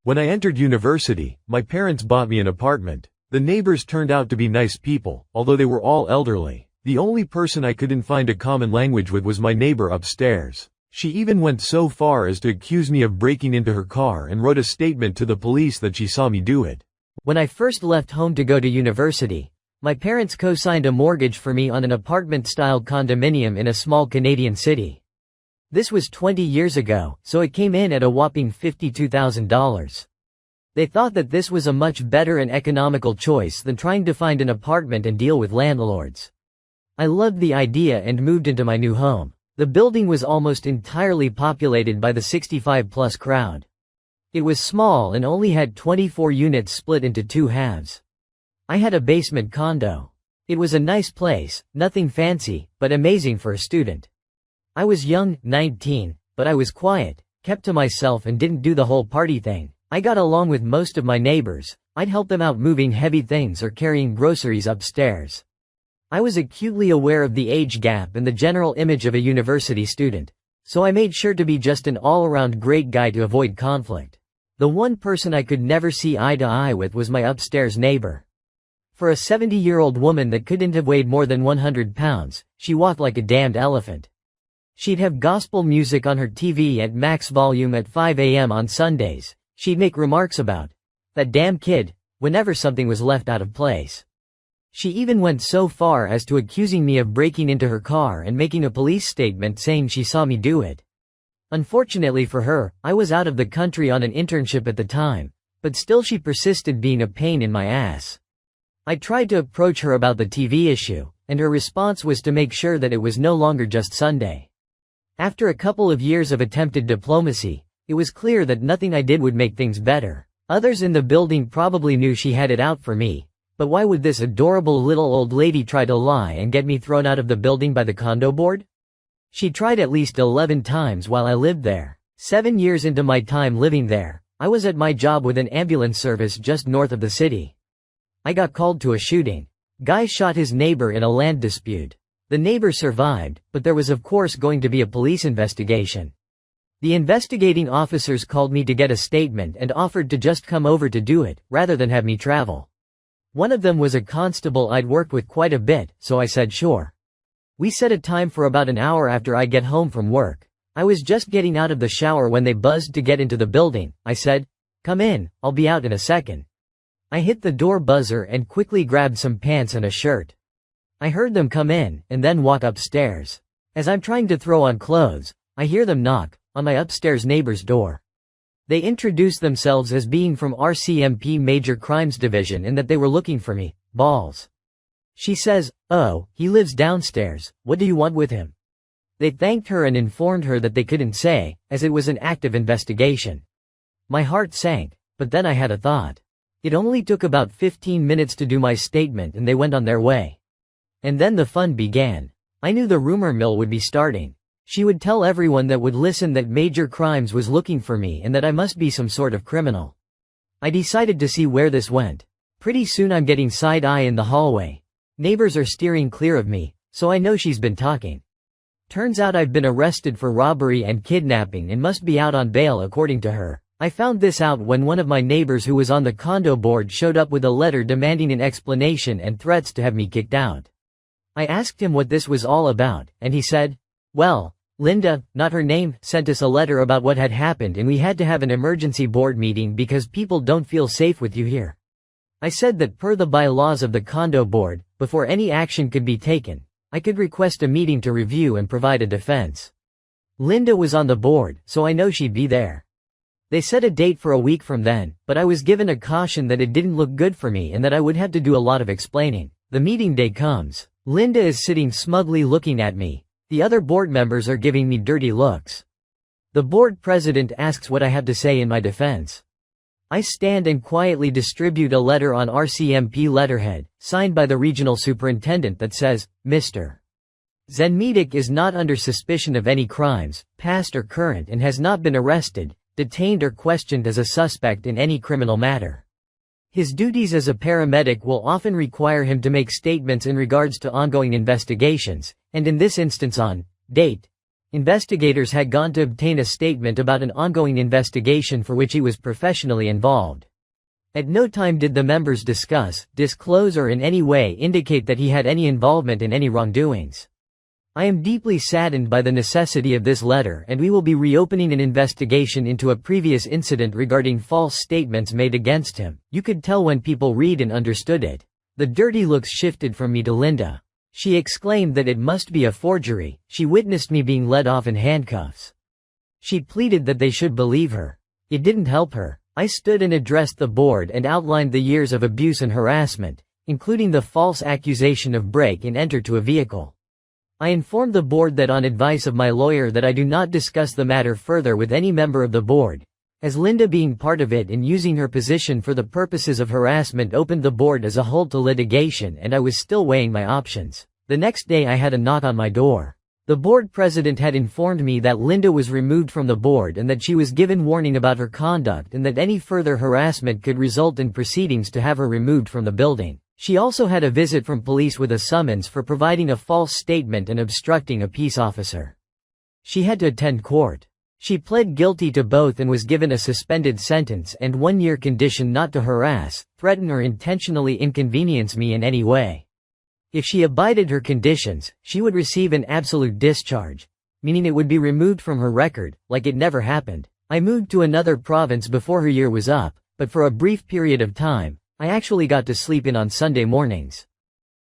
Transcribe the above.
When I entered university, my parents bought me an apartment. The neighbors turned out to be nice people, although they were all elderly. The only person I couldn't find a common language with was my neighbor upstairs. She even went so far as to accuse me of breaking into her car and wrote a statement to the police that she saw me do it. When I first left home to go to university, my parents co-signed a mortgage for me on an apartment-style condominium in a small Canadian city. This was 20 years ago, so it came in at a whopping $52,000. They thought that this was a much better and economical choice than trying to find an apartment and deal with landlords. I loved the idea and moved into my new home. The building was almost entirely populated by the 65-plus crowd. It was small and only had 24 units split into 2 halves. I had a basement condo. It was a nice place, nothing fancy, but amazing for a student. I was young, 19, but I was quiet, kept to myself and didn't do the whole party thing. I got along with most of my neighbors. I'd help them out moving heavy things or carrying groceries upstairs. I was acutely aware of the age gap and the general image of a university student, so I made sure to be just an all-around great guy to avoid conflict. The one person I could never see eye to eye with was my upstairs neighbor. For a 70-year-old woman that couldn't have weighed more than 100 pounds, she walked like a damned elephant. She'd have gospel music on her TV at max volume at 5 a.m. on Sundays. She'd make remarks about that damn kid whenever something was left out of place. She even went so far as to accusing me of breaking into her car and making a police statement saying she saw me do it. Unfortunately for her, I was out of the country on an internship at the time, but still she persisted being a pain in my ass. I tried to approach her about the TV issue, and her response was to make sure that it was no longer just Sunday. After a couple of years of attempted diplomacy, it was clear that nothing I did would make things better. Others in the building probably knew she had it out for me. But why would this adorable little old lady try to lie and get me thrown out of the building by the condo board? She tried at least 11 times while I lived there. 7 years into my time living there, I was at my job with an ambulance service just north of the city. I got called to a shooting. Guy shot his neighbor in a land dispute. The neighbor survived, but there was of course going to be a police investigation. The investigating officers called me to get a statement and offered to just come over to do it, rather than have me travel. One of them was a constable I'd worked with quite a bit, so I said sure. We set a time for about an hour after I get home from work. I was just getting out of the shower when they buzzed to get into the building. I said, "Come in, I'll be out in a second." I hit the door buzzer and quickly grabbed some pants and a shirt. I heard them come in, and then walk upstairs. As I'm trying to throw on clothes, I hear them knock on my upstairs neighbor's door. They introduced themselves as being from RCMP Major Crimes Division and that they were looking for me. Balls. She says, "Oh, he lives downstairs, what do you want with him?" They thanked her and informed her that they couldn't say, as it was an active investigation. My heart sank, but then I had a thought. It only took about 15 minutes to do my statement and they went on their way. And then the fun began. I knew the rumor mill would be starting. She would tell everyone that would listen that Major Crimes was looking for me and that I must be some sort of criminal. I decided to see where this went. Pretty soon I'm getting side-eye in the hallway. Neighbors are steering clear of me, so I know she's been talking. Turns out I've been arrested for robbery and kidnapping and must be out on bail according to her. I found this out when one of my neighbors who was on the condo board showed up with a letter demanding an explanation and threats to have me kicked out. I asked him what this was all about, and he said, "Well, Linda, not her name, sent us a letter about what had happened and we had to have an emergency board meeting because people don't feel safe with you here." I said that per the bylaws of the condo board, before any action could be taken, I could request a meeting to review and provide a defense. Linda was on the board, so I know she'd be there. They set a date for a week from then, but I was given a caution that it didn't look good for me and that I would have to do a lot of explaining. The meeting day comes. Linda is sitting smugly looking at me. The other board members are giving me dirty looks. The board president asks what I have to say in my defense. I stand and quietly distribute a letter on RCMP letterhead, signed by the regional superintendent that says, "Mr. Zenmetic is not under suspicion of any crimes, past or current, and has not been arrested, detained or questioned as a suspect in any criminal matter. His duties as a paramedic will often require him to make statements in regards to ongoing investigations, and in this instance on date Investigators had gone to obtain a statement about an ongoing investigation for which he was professionally involved. At no time did the members discuss, disclose or in any way indicate that he had any involvement in any wrongdoings. I am deeply saddened by the necessity of this letter, and we will be reopening an investigation into a previous incident regarding false statements made against him. You could tell when people read and understood it. The dirty looks shifted from me to Linda. She exclaimed that it must be a forgery. She witnessed me being led off in handcuffs. She pleaded that they should believe her. It didn't help her. I stood and addressed the board and outlined the years of abuse and harassment, including the false accusation of break and enter to a vehicle. I informed the board that on advice of my lawyer that I do not discuss the matter further with any member of the board, as Linda being part of it and using her position for the purposes of harassment opened the board as a whole to litigation, and I was still weighing my options. The next day I had a knock on my door. The board president had informed me that Linda was removed from the board and that she was given warning about her conduct and that any further harassment could result in proceedings to have her removed from the building. She also had a visit from police with a summons for providing a false statement and obstructing a peace officer. She had to attend court. She pled guilty to both and was given a suspended sentence and 1-year condition not to harass, threaten or intentionally inconvenience me in any way. If she abided her conditions, she would receive an absolute discharge, meaning it would be removed from her record, like it never happened. I moved to another province before her year was up, but for a brief period of time, I actually got to sleep in on Sunday mornings.